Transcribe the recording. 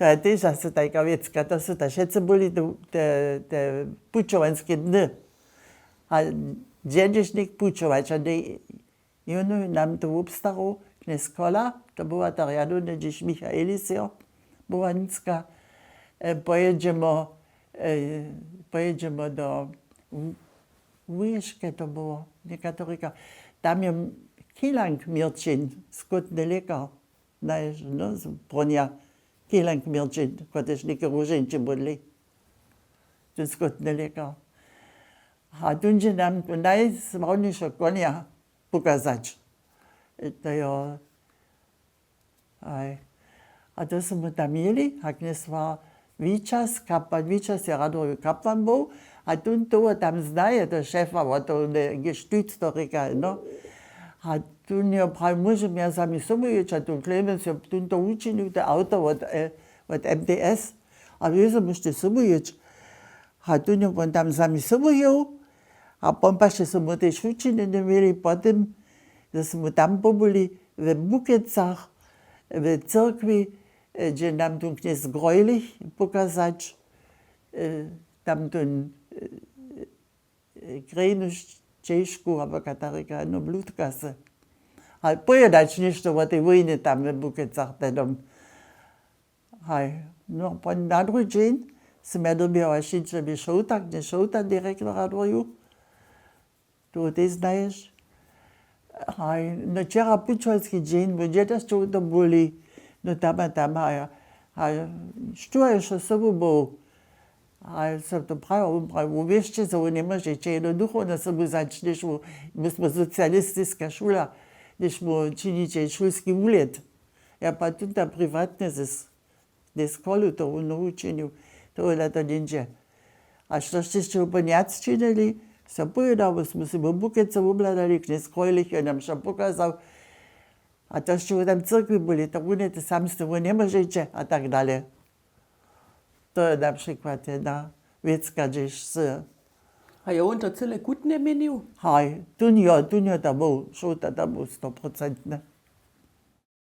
To je tež asi taká vecka, to sú to všetci boli te pučovanské dny. A džedešnik pučovač, a jonu nám to obstaru, knes Kola, to była ta riaduna, gdzieś Michaelisio, była nicka, pojedziemy do Łyżkę to było, niekatoryka. Tam je Kilank Mirčin, skutny lekar, no, z Bronia, Kilank Mirčin, kiedyś nie różnicy byli. To skutny lekar. A tu nam najsławniejsze konia pokazać. To ja, a to jsme tam jeli, a dnes var Víčas, kaplan, Víčas je Radovi kaplan byl, a to tam znaje, to šéfa, o to gestüt to říká, no. A tu je pravi, můžem já sami sobujič, a tu Clemens je to učinil, to auto od MTS, a vy se můžete sobujič. A tu je on tam sami sobujil, a pompašte se mu tež učinili, neměli potom, že jsme tam pobuli v Bukecach, v církvi, že nám tu kněz Grojlich pokazać, tam tu Grejnu Češku, aber Katarika, no bludkase. Ale pojedać nešto o tej vojne tam v Bukecach tedom. No, na druhý dzień jsem ja doběla šit, že by šel tak direktor Radvoju. Tu ty znaješ. No včera pučovský dzień, bo děda što to boli, no tam, a što še sobu byl. A jsem to pravil, uvěřte, že on nemůžete jednoducho na sobu začneš, my jsme socialistická šula, když mu činíte šulský úlet. Ja pa tu tam privatne ze školu to naučenju, to je to ninja. A što ste úplně jac činili, se pojedal, jsme si v Bukece obladali, kněz Grojlich je nám še pokazal, a to što tam církvi byli, to unete sám s tomu nemůžete a tak dále. To je například jedna věcka, když se... A je on to celé kutne menil? Hej, tu nie tam byl, šel tam byl 100%.